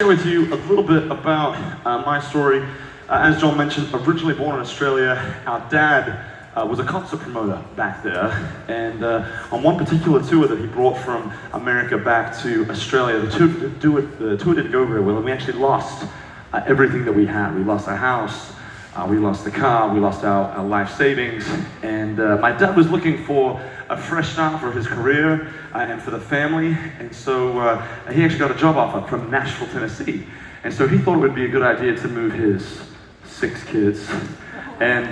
Share with you a little bit about my story. As John mentioned, originally born in Australia, our dad was a concert promoter back there, and on one particular tour that he brought from America back to Australia, the tour didn't go very well, and we actually lost everything that we had. We lost our house, we lost the car, we lost our life savings, and my dad was looking for a fresh start for his career and for the family, and so he actually got a job offer from Nashville, Tennessee, and so he thought it would be a good idea to move his 6 kids and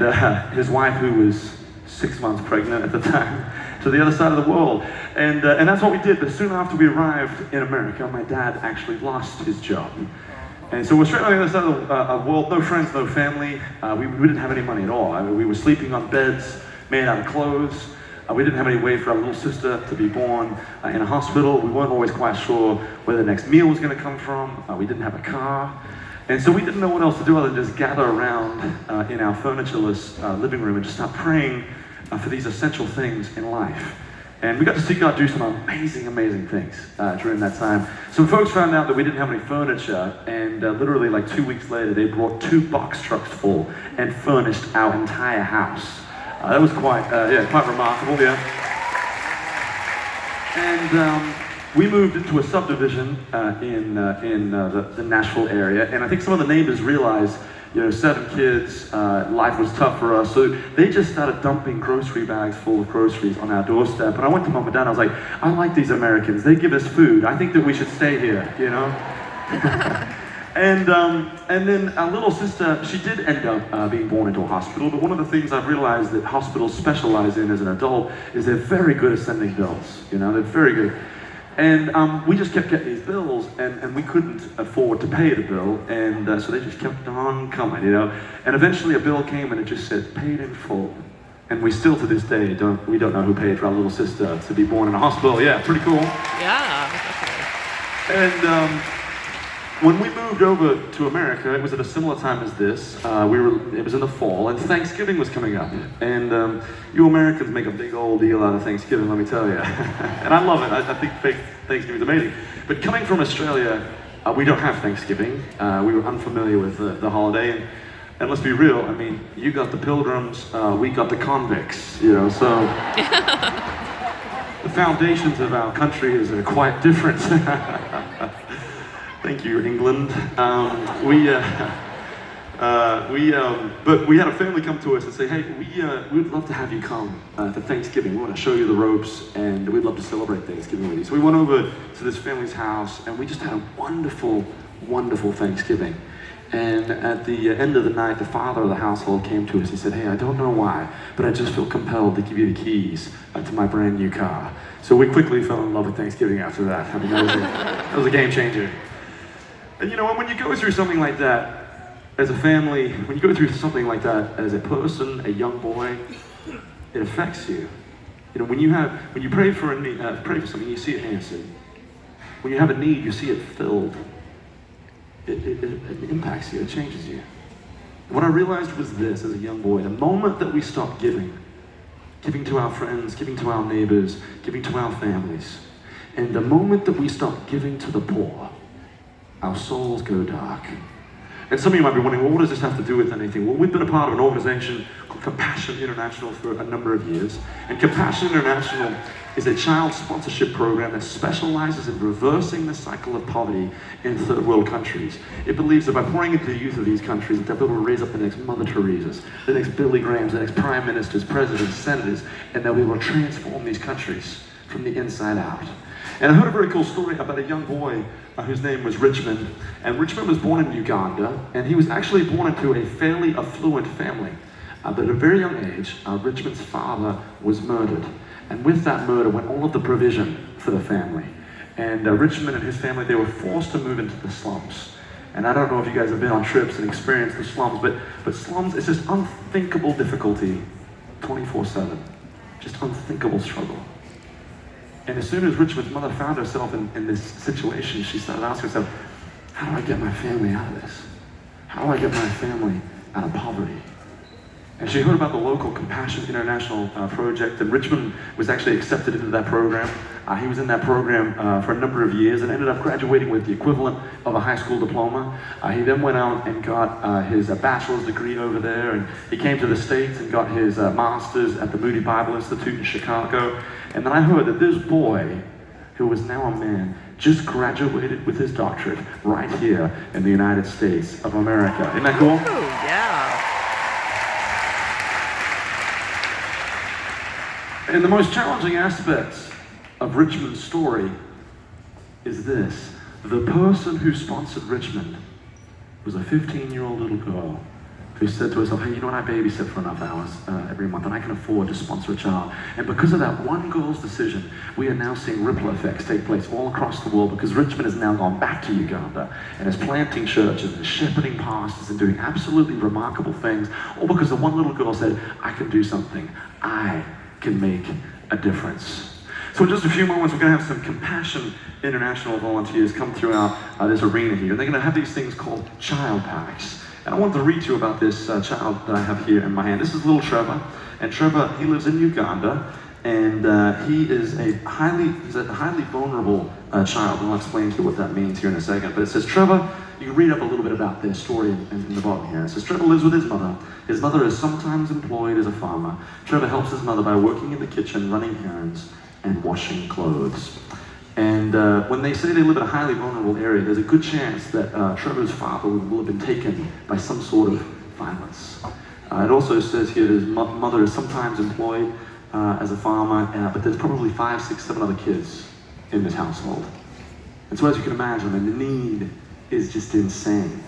his wife, who was 6 months pregnant at the time, to the other side of the world, and that's what we did. But soon after we arrived in America, my dad actually lost his job. And so we're straight on the other side of the world, no friends, no family. We didn't have any money at all. I mean, we were sleeping on beds made out of clothes. We didn't have any way for our little sister to be born in a hospital. We weren't always quite sure where the next meal was going to come from. We didn't have a car. And so we didn't know what else to do other than just gather around in our furnitureless living room and just start praying for these essential things in life. And we got to see God do some amazing, amazing things during that time. Some folks found out that we didn't have any furniture, and literally like 2 weeks later, they brought 2 box trucks full and furnished our entire house. That was quite remarkable, yeah. And we moved into a subdivision in the Nashville area, and I think some of the neighbors realized, 7 kids, life was tough for us, so they just started dumping grocery bags full of groceries on our doorstep. And I went to Mom and Dad, and I was like, I like these Americans, they give us food, I think that we should stay here, And then our little sister, she did end up being born into a hospital, but one of the things I've realized that hospitals specialize in as an adult is they're very good at sending bills, they're very good. And we just kept getting these bills, and we couldn't afford to pay the bill, and so they just kept on coming, And eventually a bill came and it just said, paid in full. And we still to this day don't know who paid for our little sister to be born in a hospital. Yeah, pretty cool. Yeah, definitely. And when we moved over to America, it was at a similar time as this. It was in the fall, and Thanksgiving was coming up. And you Americans make a big old deal out of Thanksgiving, let me tell you. And I love it. I think Thanksgiving is amazing. But coming from Australia, we don't have Thanksgiving. We were unfamiliar with the holiday. And let's be real, I mean, you got the pilgrims, we got the convicts, so the foundations of our country is quite different. Thank you, England. But we had a family come to us and say, hey, we'd love to have you come for Thanksgiving. We want to show you the ropes, and we'd love to celebrate Thanksgiving with you. So we went over to this family's house, and we just had a wonderful, wonderful Thanksgiving. And at the end of the night, the father of the household came to us. He said, hey, I don't know why, but I just feel compelled to give you the keys to my brand new car. So we quickly fell in love with Thanksgiving after that. I mean, that was a game changer. And when you go through something like that as a family, when you go through something like that as a person, a young boy, it affects you. When you pray for something, you see it answered. When you have a need, you see it filled. It impacts you, it changes you. What I realized was this as a young boy: the moment that we stop giving to our friends, giving to our neighbors, giving to our families, and the moment that we stop giving to the poor, our souls go dark. And some of you might be wondering, well, what does this have to do with anything? Well, we've been a part of an organization called Compassion International for a number of years. And Compassion International is a child sponsorship program that specializes in reversing the cycle of poverty in third world countries. It believes that by pouring into the youth of these countries, that they'll be able to raise up the next Mother Teresas, the next Billy Grahams, the next prime ministers, presidents, senators, and they'll be able to transform these countries from the inside out. And I heard a very cool story about a young boy whose name was Richmond. And Richmond was born in Uganda, and he was actually born into a fairly affluent family. But at a very young age, Richmond's father was murdered. And with that murder went all of the provision for the family. And Richmond and his family, they were forced to move into the slums. And I don't know if you guys have been on trips and experienced the slums, but slums, it's just unthinkable difficulty 24/7. Just unthinkable struggle. And as soon as Richmond's mother found herself in this situation, she started asking herself, how do I get my family out of this? How do I get my family out of poverty? And she heard about the local Compassion International project, and Richmond was actually accepted into that program. He was in that program for a number of years and ended up graduating with the equivalent of a high school diploma. He then went out and got his bachelor's degree over there, and he came to the States and got his master's at the Moody Bible Institute in Chicago. And then I heard that this boy, who was now a man, just graduated with his doctorate right here in the United States of America. Isn't that cool? Ooh, yeah. And the most challenging aspects of Richmond's story is this. The person who sponsored Richmond was a 15-year-old little girl who said to herself, hey, you know what, I babysit for enough hours every month and I can afford to sponsor a child. And because of that one girl's decision, we are now seeing ripple effects take place all across the world, because Richmond has now gone back to Uganda and is planting churches and shepherding pastors and doing absolutely remarkable things, all because the one little girl said, I can do something. I can make a difference. So in just a few moments, we're going to have some Compassion International volunteers come throughout this arena here. And they're going to have these things called child packs. And I want to read to you about this child that I have here in my hand. This is little Trevor. And Trevor, he lives in Uganda. And he's a highly vulnerable child. And I'll explain to you what that means here in a second. But it says, Trevor, you can read up a little bit about their story in the bottom here. It says, Trevor lives with his mother. His mother is sometimes employed as a farmer. Trevor helps his mother by working in the kitchen, running errands, and washing clothes. And when they say they live in a highly vulnerable area, there's a good chance that Trevor's father will have been taken by some sort of violence. It also says here that his mother is sometimes employed as a farmer, but there's probably 5, 6, 7 other kids in this household. And so as you can imagine, the need is just insane.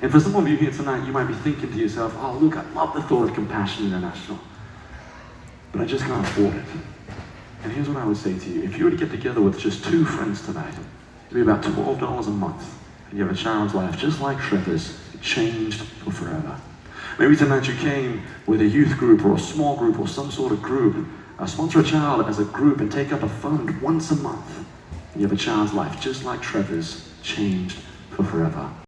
And for some of you here tonight, you might be thinking to yourself, oh look, I love the thought of Compassion International, but I just can't afford it. And here's what I would say to you. If you were to get together with just 2 friends tonight, it'd be about $12 a month, and you have a child's life just like Trevor's, changed for forever. Maybe tonight you came with a youth group or a small group or some sort of group. Sponsor a child as a group and take up a fund once a month. And you have a child's life just like Trevor's, changed for forever.